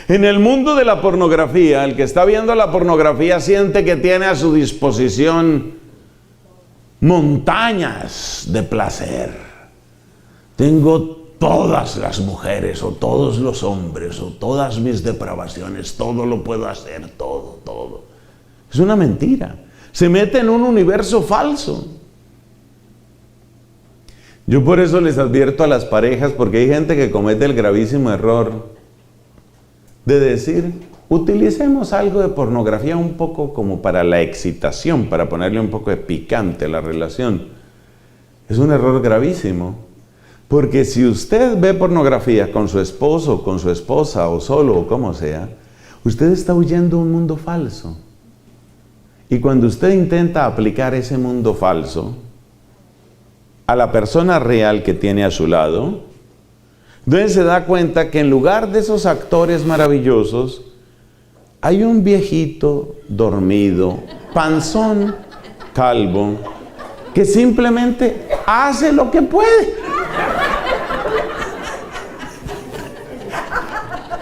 En el mundo de la pornografía, el que está viendo la pornografía siente que tiene a su disposición montañas de placer. Tengo todas las mujeres, o todos los hombres, o todas mis depravaciones, todo lo puedo hacer, todo. Es una mentira. Se mete en un universo falso. Yo por eso les advierto a las parejas, porque hay gente que comete el gravísimo error de decir, utilicemos algo de pornografía un poco como para la excitación, para ponerle un poco de picante a la relación. Es un error gravísimo, porque si usted ve pornografía con su esposo, con su esposa, o solo, o como sea, usted está huyendo a un mundo falso. Y cuando usted intenta aplicar ese mundo falso a la persona real que tiene a su lado, entonces se da cuenta que en lugar de esos actores maravillosos, hay un viejito dormido, panzón, calvo, que simplemente hace lo que puede.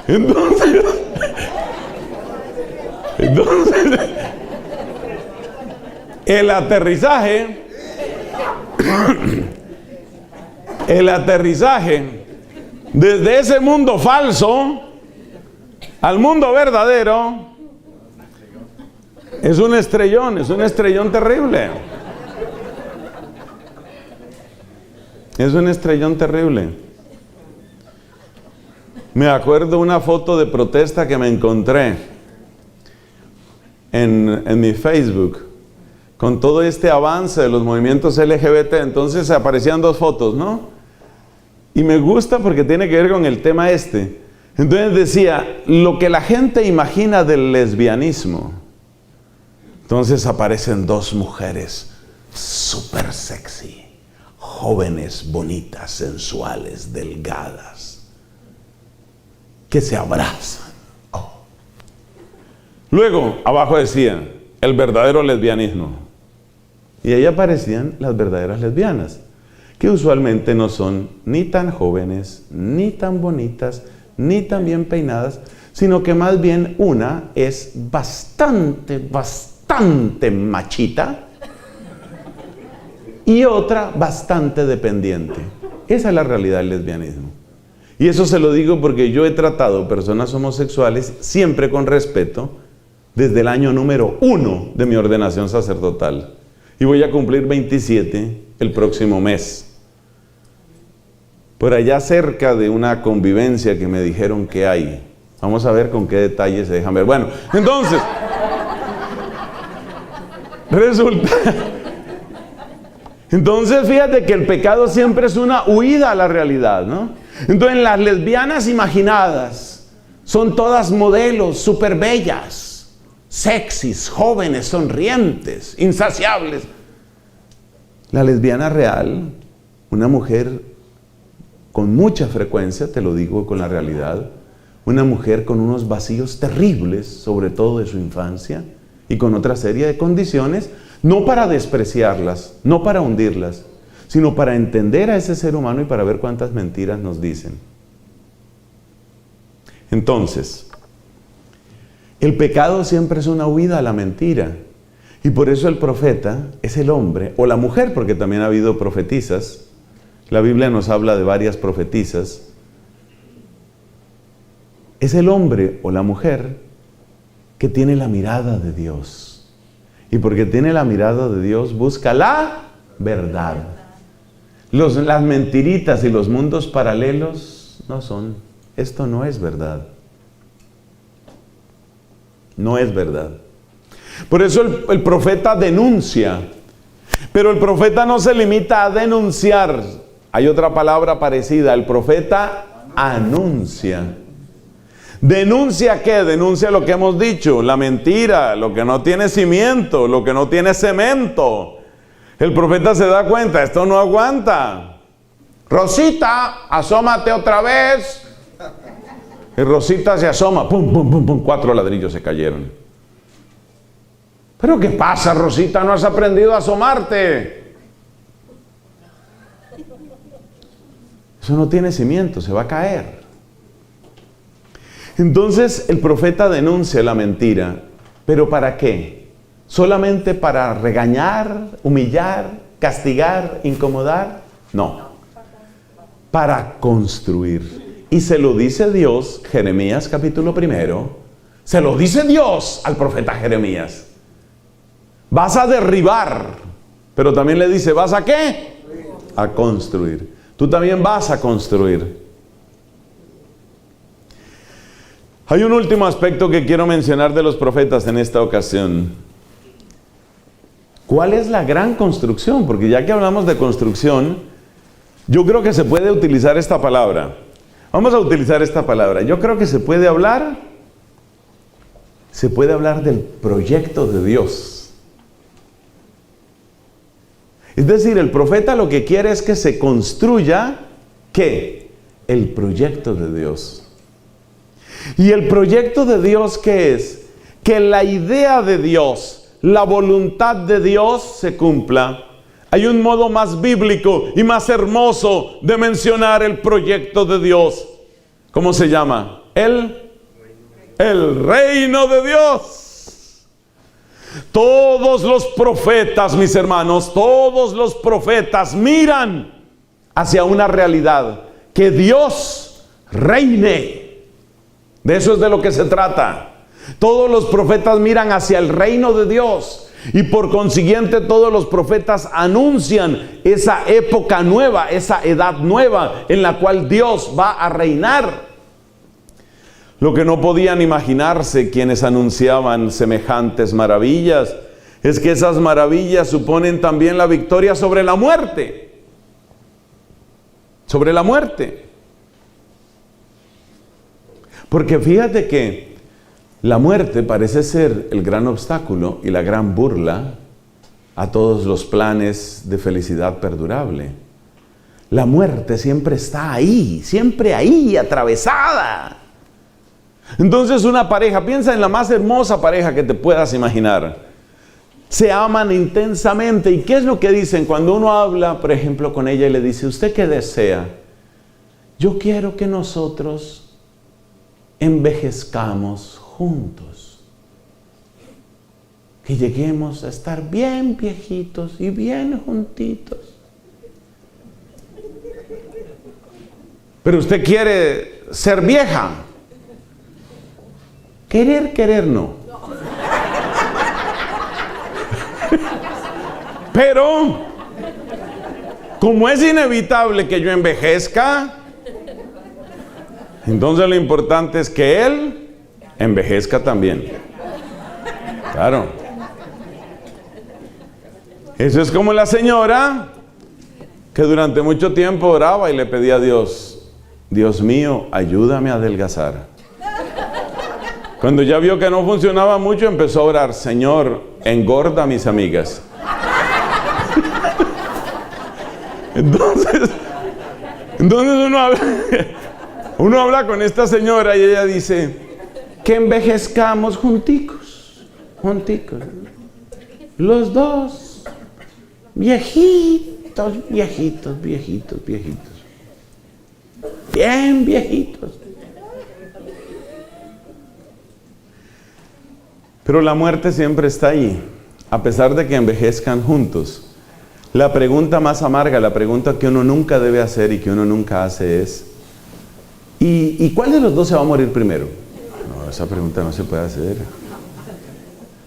Entonces el aterrizaje desde ese mundo falso al mundo verdadero es un estrellón terrible. Es un estrellón terrible. Me acuerdo una foto de protesta que me encontré en mi Facebook, con todo este avance de los movimientos LGBT. Entonces aparecían dos fotos, ¿no? Y me gusta porque tiene que ver con el tema este. Entonces decía, lo que la gente imagina del lesbianismo. Entonces aparecen dos mujeres súper sexy, jóvenes, bonitas, sensuales, delgadas, que se abrazan. Oh. Luego, abajo decía, el verdadero lesbianismo. Y ahí aparecían las verdaderas lesbianas, que usualmente no son ni tan jóvenes, ni tan bonitas, ni tan bien peinadas, sino que más bien una es bastante machita y otra bastante dependiente. Esa es la realidad del lesbianismo. Y eso se lo digo porque yo he tratado personas homosexuales siempre con respeto desde el año número 1 de mi ordenación sacerdotal. Y voy a cumplir 27 el próximo mes. Por allá cerca de una convivencia que me dijeron que hay. Vamos a ver con qué detalles se dejan ver. Bueno, entonces, resulta... Entonces, fíjate que el pecado siempre es una huida a la realidad, ¿no? Entonces, las lesbianas imaginadas son todas modelos súper bellas, sexys, jóvenes, sonrientes, insaciables. La lesbiana real, una mujer con mucha frecuencia, te lo digo con la realidad, una mujer con unos vacíos terribles, sobre todo de su infancia, y con otra serie de condiciones, no para despreciarlas, no para hundirlas, sino para entender a ese ser humano y para ver cuántas mentiras nos dicen. Entonces, el pecado siempre es una huida a la mentira. Y por eso el profeta es el hombre, o la mujer, porque también ha habido profetisas. La Biblia nos habla de varias profetisas. Es el hombre o la mujer que tiene la mirada de Dios. Y porque tiene la mirada de Dios, busca la verdad. Las mentiritas y los mundos paralelos no son. Esto no es verdad. No es verdad. Por eso el profeta denuncia. Pero el profeta no se limita a denunciar. Hay otra palabra parecida. El profeta anuncia. ¿Denuncia qué? Denuncia lo que hemos dicho, la mentira, lo que no tiene cimiento, lo que no tiene cemento. El profeta se da cuenta, esto no aguanta. Rosita, asómate otra vez. Y Rosita se asoma, pum, pum, pum, pum, 4 ladrillos se cayeron. ¿Pero qué pasa, Rosita? ¿No has aprendido a asomarte? Eso no tiene cimiento, se va a caer. Entonces el profeta denuncia la mentira, ¿pero para qué? ¿Solamente para regañar, humillar, castigar, incomodar? No, para construir. Y se lo dice Dios, Jeremías capítulo 1, se lo dice Dios al profeta Jeremías. Vas a derribar, pero también le dice, ¿vas a qué? A construir. Tú también vas a construir. Hay un último aspecto que quiero mencionar de los profetas en esta ocasión. ¿Cuál es la gran construcción? Porque ya que hablamos de construcción, yo creo que se puede utilizar esta palabra. Vamos a utilizar esta palabra. Yo creo que se puede hablar del proyecto de Dios. Es decir, el profeta lo que quiere es que se construya, ¿qué? El proyecto de Dios. ¿Y el proyecto de Dios qué es? Que la idea de Dios, la voluntad de Dios se cumpla. Hay un modo más bíblico y más hermoso de mencionar el proyecto de Dios. ¿Cómo se llama? El reino de Dios. Todos los profetas, mis hermanos, todos los profetas miran hacia una realidad, que Dios reine. De eso es de lo que se trata. Todos los profetas miran hacia el reino de Dios y por consiguiente todos los profetas anuncian esa época nueva, esa edad nueva en la cual Dios va a reinar. Lo que no podían imaginarse quienes anunciaban semejantes maravillas es que esas maravillas suponen también la victoria sobre la muerte. Sobre la muerte. Porque fíjate que la muerte parece ser el gran obstáculo y la gran burla a todos los planes de felicidad perdurable. La muerte siempre está ahí, atravesada. Entonces una pareja, piensa en la más hermosa pareja que te puedas imaginar. Se aman intensamente. ¿Y qué es lo que dicen cuando uno habla, por ejemplo, con ella y le dice, ¿usted qué desea? Yo quiero que nosotros envejezcamos juntos. que lleguemos a estar bien viejitos y bien juntitos. Pero usted quiere ser vieja. Querer no. Pero, como es inevitable que yo envejezca, entonces lo importante es que él envejezca también. Claro. Eso es como la señora que durante mucho tiempo oraba y le pedía a Dios: Dios mío, ayúdame a adelgazar. Cuando ya vio que no funcionaba mucho, empezó a orar: Señor, engorda a mis amigas. Entonces uno habla con esta señora y ella dice: que envejezcamos junticos, los dos, viejitos, bien viejitos. Pero la muerte siempre está ahí, a pesar de que envejezcan juntos. La pregunta más amarga, la pregunta que uno nunca debe hacer y que uno nunca hace es: ¿y cuál de los dos se va a morir primero? No, esa pregunta no se puede hacer.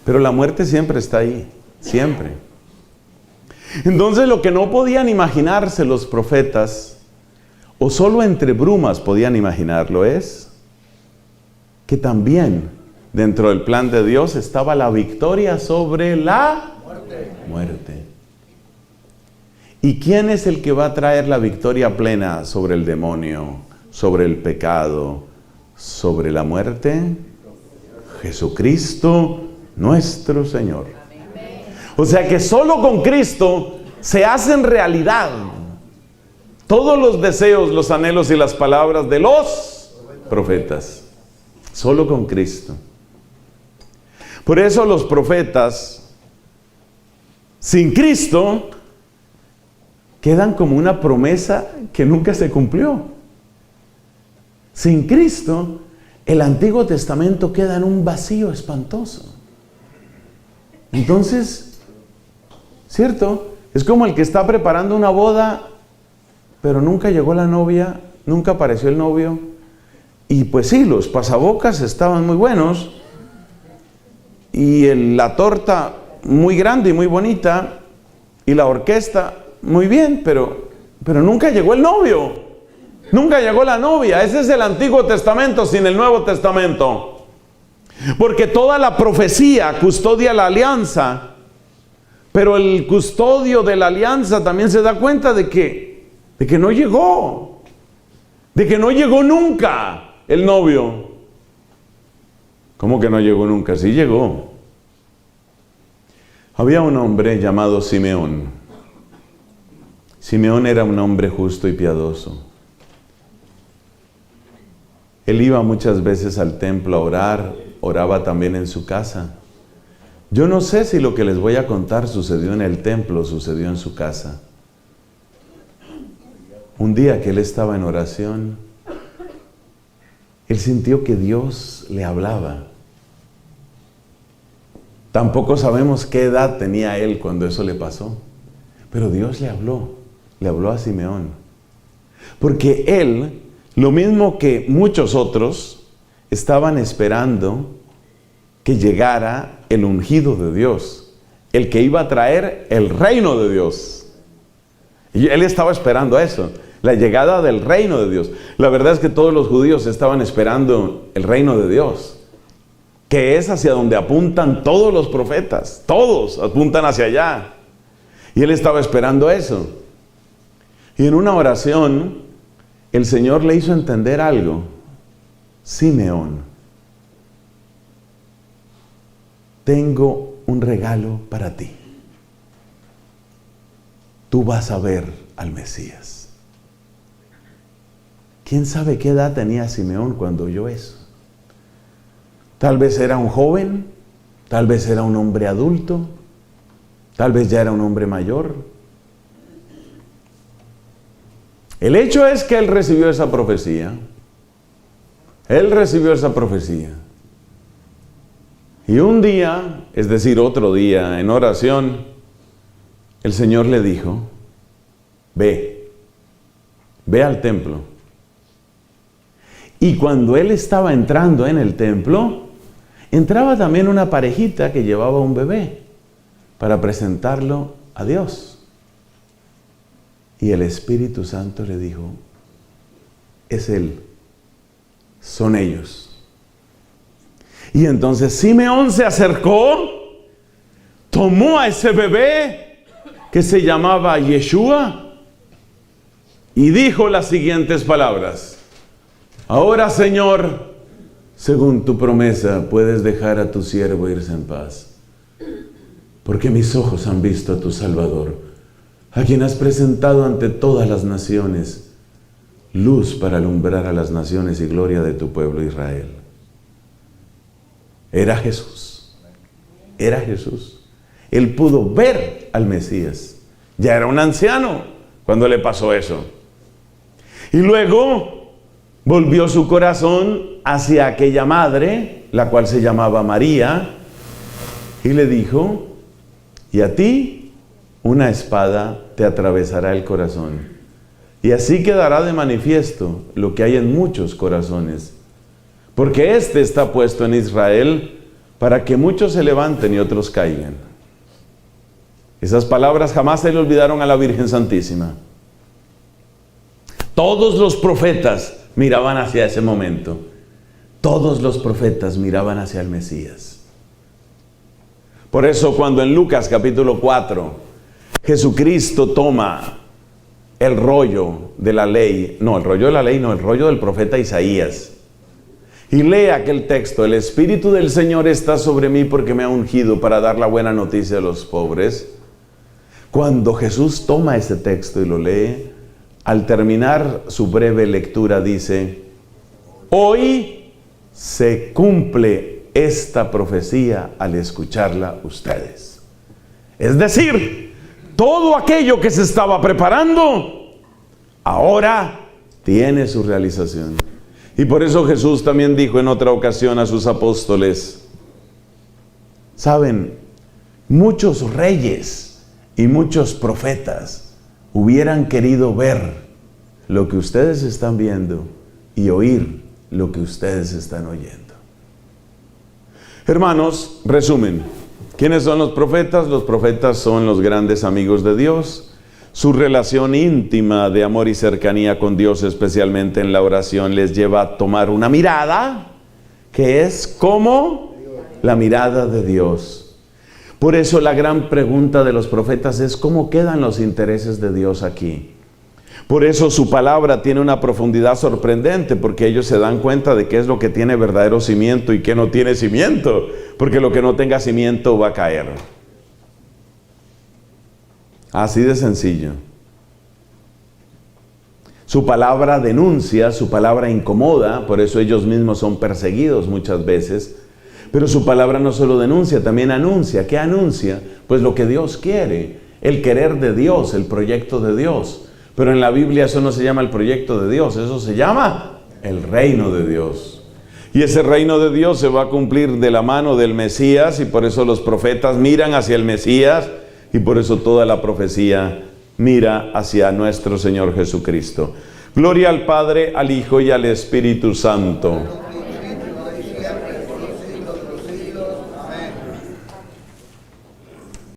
Pero la muerte siempre está ahí, siempre. Entonces, lo que no podían imaginarse los profetas, o solo entre brumas podían imaginarlo, es que también dentro del plan de Dios estaba la victoria sobre la muerte. ¿Y quién es el que va a traer la victoria plena sobre el demonio, sobre el pecado, sobre la muerte? Jesucristo, nuestro Señor. O sea que solo con Cristo se hacen realidad todos los deseos, los anhelos y las palabras de los profetas. Solo con Cristo. Por eso los profetas, sin Cristo, quedan como una promesa que nunca se cumplió. Sin Cristo, el Antiguo Testamento queda en un vacío espantoso. Entonces, ¿cierto? Es como el que está preparando una boda, pero nunca llegó la novia, nunca apareció el novio. Y pues sí, los pasabocas estaban muy buenos, y la torta muy grande y muy bonita, y la orquesta muy bien, pero nunca llegó el novio, nunca llegó la novia. Ese es el Antiguo Testamento sin el Nuevo Testamento. Porque toda la profecía custodia la alianza, pero el custodio de la alianza también se da cuenta de que no llegó, de que no llegó nunca el novio. ¿Cómo que no llegó nunca? Sí llegó. Había un hombre llamado Simeón. Simeón era un hombre justo y piadoso. Él iba muchas veces al templo a orar, oraba también en su casa. Yo no sé si lo que les voy a contar sucedió en el templo o sucedió en su casa. Un día que él estaba en oración, él sintió que Dios le hablaba. Tampoco sabemos qué edad tenía él cuando eso le pasó, pero Dios le habló a Simeón. Porque él, lo mismo que muchos otros, estaban esperando que llegara el ungido de Dios, el que iba a traer el reino de Dios. Y él estaba esperando eso, la llegada del reino de Dios. La verdad es que todos los judíos estaban esperando el reino de Dios, que es hacia donde apuntan todos los profetas. Todos apuntan hacia allá. Y él estaba esperando eso. Y en una oración, el Señor le hizo entender algo. Simeón, tengo un regalo para ti. Tú vas a ver al Mesías. ¿Quién sabe qué edad tenía Simeón cuando oyó eso? Tal vez era un joven, tal vez era un hombre adulto, tal vez ya era un hombre mayor. El hecho es que él recibió esa profecía. Él recibió esa profecía. Y un día, es decir, otro día, en oración, el Señor le dijo, ve al templo. Y cuando él estaba entrando en el templo, entraba también una parejita que llevaba un bebé para presentarlo a Dios. Y el Espíritu Santo le dijo, es él, son ellos. Y entonces Simeón se acercó, tomó a ese bebé que se llamaba Yeshua y dijo las siguientes palabras: ahora, Señor, según tu promesa, puedes dejar a tu siervo irse en paz, porque mis ojos han visto a tu Salvador, a quien has presentado ante todas las naciones, luz para alumbrar a las naciones y gloria de tu pueblo Israel. Era Jesús. Era Jesús. Él pudo ver al Mesías. Ya era un anciano cuando le pasó eso. Y luego volvió su corazón hacia aquella madre, la cual se llamaba María, y le dijo, y a ti una espada te atravesará el corazón. Y así quedará de manifiesto lo que hay en muchos corazones. Porque este está puesto en Israel para que muchos se levanten y otros caigan. Esas palabras jamás se le olvidaron a la Virgen Santísima. Todos los profetas miraban hacia ese momento. Todos los profetas miraban hacia el Mesías. Por eso cuando en Lucas capítulo 4, Jesucristo toma el rollo de la ley, el rollo del profeta Isaías, y lee aquel texto: el Espíritu del Señor está sobre mí porque me ha ungido para dar la buena noticia a los pobres. Cuando Jesús toma ese texto y lo lee, al terminar su breve lectura dice: hoy se cumple esta profecía al escucharla ustedes. Es decir, todo aquello que se estaba preparando, ahora tiene su realización. Y por eso Jesús también dijo en otra ocasión a sus apóstoles: saben, muchos reyes y muchos profetas hubieran querido ver lo que ustedes están viendo y oír lo que ustedes están oyendo. Hermanos, resumen. ¿Quiénes son los profetas? Los profetas son los grandes amigos de Dios. Su relación íntima de amor y cercanía con Dios, especialmente en la oración, les lleva a tomar una mirada que es como la mirada de Dios. Por eso la gran pregunta de los profetas es: ¿cómo quedan los intereses de Dios aquí? Por eso su palabra tiene una profundidad sorprendente, porque ellos se dan cuenta de qué es lo que tiene verdadero cimiento y qué no tiene cimiento, porque lo que no tenga cimiento va a caer. Así de sencillo. Su palabra denuncia, su palabra incomoda, por eso ellos mismos son perseguidos muchas veces. Pero su palabra no solo denuncia, también anuncia. ¿Qué anuncia? Pues lo que Dios quiere, el querer de Dios, el proyecto de Dios. Pero en la Biblia eso no se llama el proyecto de Dios, eso se llama el reino de Dios. Y ese reino de Dios se va a cumplir de la mano del Mesías, y por eso los profetas miran hacia el Mesías, y por eso toda la profecía mira hacia nuestro Señor Jesucristo. Gloria al Padre, al Hijo y al Espíritu Santo.